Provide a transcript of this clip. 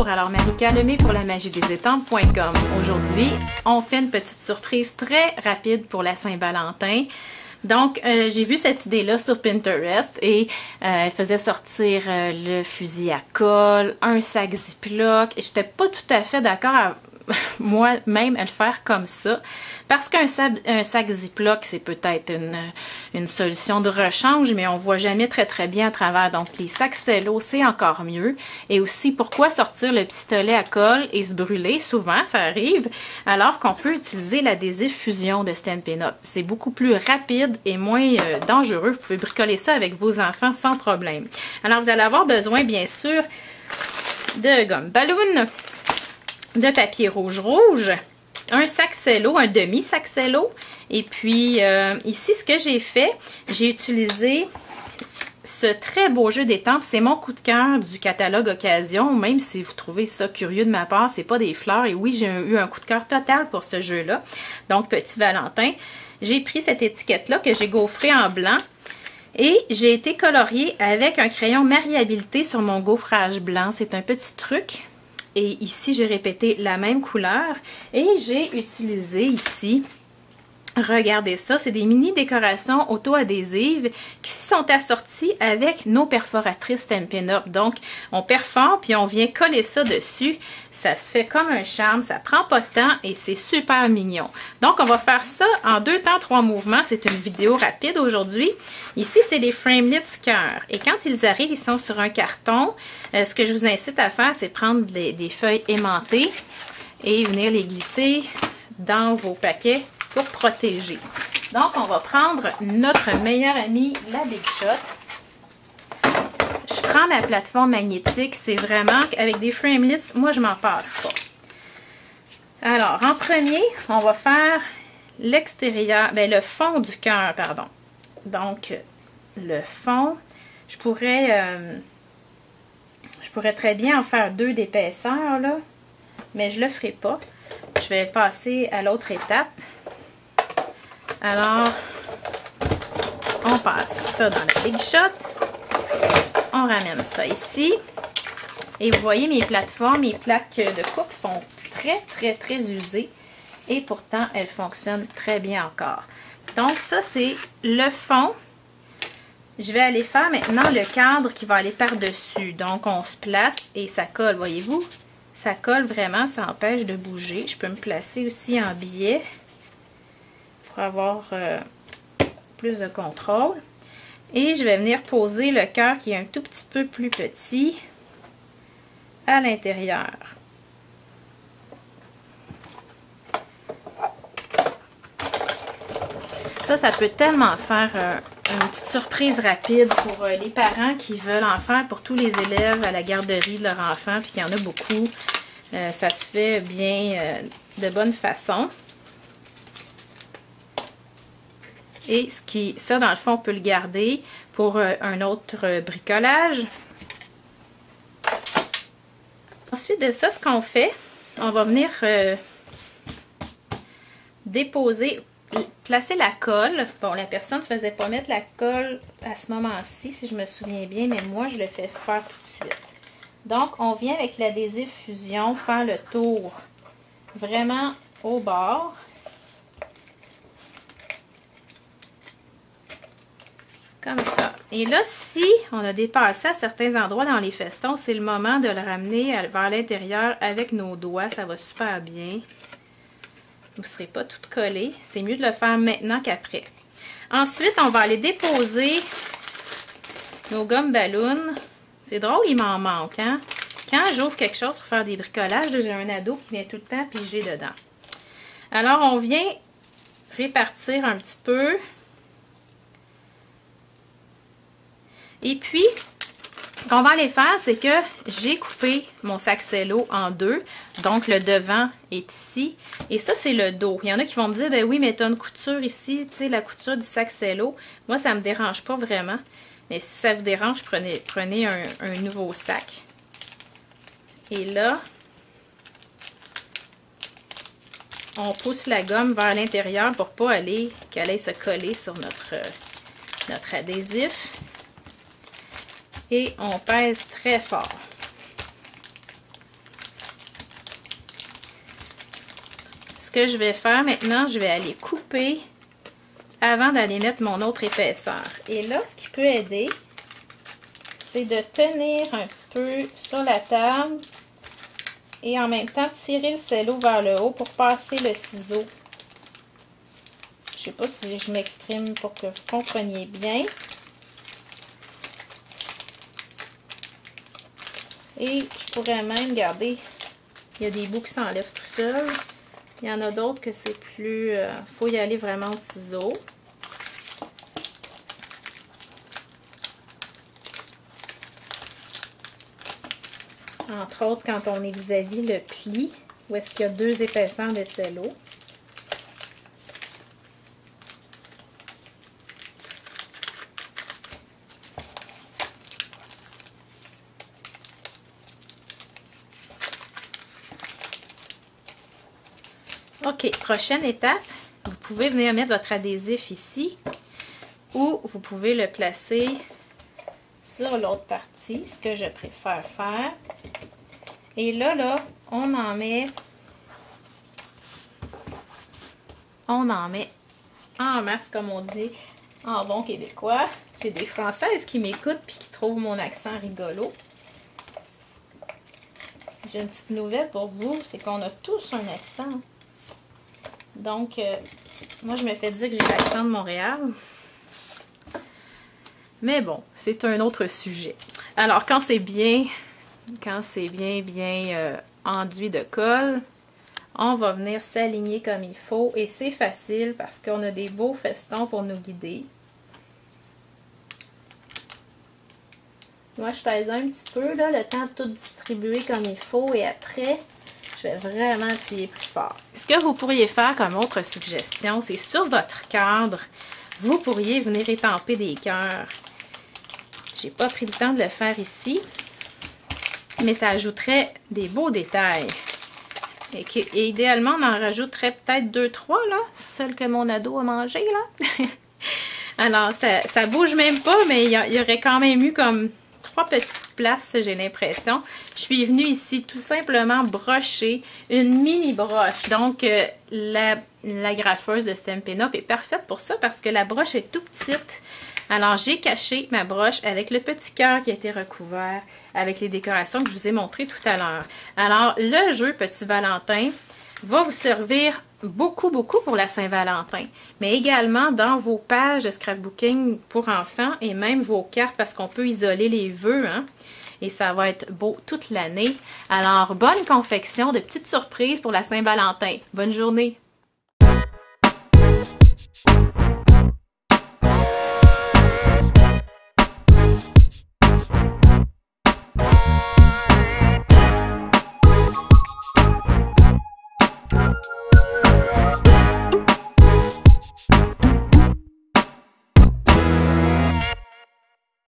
Bonjour, alors Marika Lemay pour la magie des estampes.com. Aujourd'hui, on fait une petite surprise très rapide pour la Saint-Valentin. Donc, j'ai vu cette idée-là sur Pinterest et elle faisait sortir le fusil à colle, un sac Ziploc. Et j'étais pas tout à fait d'accord à moi-même à le faire comme ça. Parce qu'un sac Ziploc, c'est peut-être une solution de rechange, mais on voit jamais très bien à travers. Donc, les sacs Cello, c'est encore mieux. Et aussi, pourquoi sortir le pistolet à colle et se brûler? Souvent, ça arrive, alors qu'on peut utiliser l'adhésif fusion de Stampin' Up. C'est beaucoup plus rapide et moins dangereux. Vous pouvez bricoler ça avec vos enfants sans problème. Alors, vous allez avoir besoin, bien sûr, de gomme ballon, de papier rouge, un sac Cello, un demi-sac Cello. Et puis, ici, ce que j'ai fait, j'ai utilisé ce très beau jeu d'étampes. C'est mon coup de cœur du catalogue Occasion, même si vous trouvez ça curieux de ma part, c'est pas des fleurs. Et oui, j'ai eu un coup de cœur total pour ce jeu-là. Donc, Petit Valentin. J'ai pris cette étiquette-là que j'ai gaufrée en blanc. Et j'ai été colorier avec un crayon Mariabilité sur mon gaufrage blanc. C'est un petit truc. Et ici, j'ai répété la même couleur. Et j'ai utilisé ici, regardez ça, c'est des mini décorations auto-adhésives qui sont assorties avec nos perforatrices Stampin' Up. Donc, on perfore puis on vient coller ça dessus. Ça se fait comme un charme, ça prend pas de temps et c'est super mignon. Donc, on va faire ça en 2 temps, 3 mouvements. C'est une vidéo rapide aujourd'hui. Ici, c'est des framelits cœur. Et quand ils arrivent, ils sont sur un carton. Ce que je vous incite à faire, c'est prendre des feuilles aimantées et venir les glisser dans vos paquets pour protéger. Donc, on va prendre notre meilleure amie, la Big Shot. Je prends ma plateforme magnétique, c'est vraiment avec des framelits, moi je m'en passe pas. Alors, en premier, on va faire l'extérieur, le fond du cœur, pardon. Donc, le fond, je pourrais très bien en faire 2 d'épaisseur, là, mais je le ferai pas. Je vais passer à l'autre étape. Alors, on passe ça dans la Big Shot. On ramène ça ici. Et vous voyez, mes plateformes, mes plaques de coupe sont très usées. Et pourtant, elles fonctionnent très bien encore. Donc, ça, c'est le fond. Je vais aller faire maintenant le cadre qui va aller par-dessus. Donc, on se place et ça colle, voyez-vous? Ça colle vraiment, ça empêche de bouger. Je peux me placer aussi en biais pour avoir plus de contrôle. Et je vais venir poser le cœur qui est un tout petit peu plus petit à l'intérieur. Ça peut tellement faire une petite surprise rapide pour les parents qui veulent en faire pour tous les élèves à la garderie de leur enfant, puis qu'il y en a beaucoup. Ça se fait bien de bonne façon. Et ça, dans le fond, on peut le garder pour un autre bricolage. Ensuite de ça, ce qu'on fait, on va venir déposer, placer la colle. Bon, la personne ne faisait pas mettre la colle à ce moment-ci, si je me souviens bien, mais moi, je le fais faire tout de suite. Donc, on vient avec l'adhésif fusion faire le tour vraiment au bord. Comme ça. Et là, si on a dépassé à certains endroits dans les festons, c'est le moment de le ramener vers l'intérieur avec nos doigts. Ça va super bien. Vous ne serez pas toutes collées. C'est mieux de le faire maintenant qu'après. Ensuite, on va aller déposer nos gommes ballons. C'est drôle, il m'en manque, hein? Quand j'ouvre quelque chose pour faire des bricolages, j'ai un ado qui vient tout le temps piger dedans. Alors, on vient répartir un petit peu. Et puis, ce qu'on va aller faire, c'est que j'ai coupé mon sac Cello en 2. Donc, le devant est ici. Et ça, c'est le dos. Il y en a qui vont me dire, ben oui, mais tu as une couture ici, tu sais, la couture du sac Cello. Moi, ça ne me dérange pas vraiment. Mais si ça vous dérange, prenez un nouveau sac. Et là, on pousse la gomme vers l'intérieur pour pas qu'elle aille se coller sur notre adhésif. Et on pèse très fort. ce que je vais faire maintenant, je vais aller couper avant d'aller mettre mon autre épaisseur. Et là, ce qui peut aider, c'est de tenir un petit peu sur la table et en même temps tirer le cello vers le haut pour passer le ciseau. Je sais pas si je m'exprime pour que vous compreniez bien. Et je pourrais même garder, il y a des bouts qui s'enlèvent tout seul. Il y en a d'autres que c'est plus, faut y aller vraiment au ciseau. Entre autres, quand on est vis-à-vis le pli, où est-ce qu'il y a 2 épaisseurs de cello. OK, prochaine étape, vous pouvez venir mettre votre adhésif ici ou vous pouvez le placer sur l'autre partie, ce que je préfère faire. Et là, on en met en masse, comme on dit en bon québécois. J'ai des Françaises qui m'écoutent et qui trouvent mon accent rigolo. J'ai une petite nouvelle pour vous, c'est qu'on a tous un accent. Donc, moi, je me fais dire que j'ai l'accent de Montréal. Mais bon, c'est un autre sujet. Alors, quand c'est bien enduit de colle, on va venir s'aligner comme il faut. Et c'est facile parce qu'on a des beaux festons pour nous guider. Moi, je pèse un petit peu, là, le temps de tout distribuer comme il faut. Et après, je vais vraiment appuyer plus fort. Ce que vous pourriez faire comme autre suggestion, c'est sur votre cadre, vous pourriez venir étamper des cœurs. J'ai pas pris le temps de le faire ici, mais ça ajouterait des beaux détails. Et idéalement, on en rajouterait peut-être 2-3, là, celle que mon ado a mangée, là. Alors, ça bouge même pas, mais il y aurait quand même eu comme 3 petites places, j'ai l'impression. Je suis venue ici tout simplement brocher une mini broche. Donc, la graffeuse de Stampin' Up est parfaite pour ça parce que la broche est tout petite. Alors, j'ai caché ma broche avec le petit cœur qui a été recouvert avec les décorations que je vous ai montrées tout à l'heure. Alors, le jeu Petit Valentin va vous servir beaucoup pour la Saint-Valentin, mais également dans vos pages de scrapbooking pour enfants et même vos cartes parce qu'on peut isoler les vœux, hein, et ça va être beau toute l'année. Alors, bonne confection de petites surprises pour la Saint-Valentin. Bonne journée!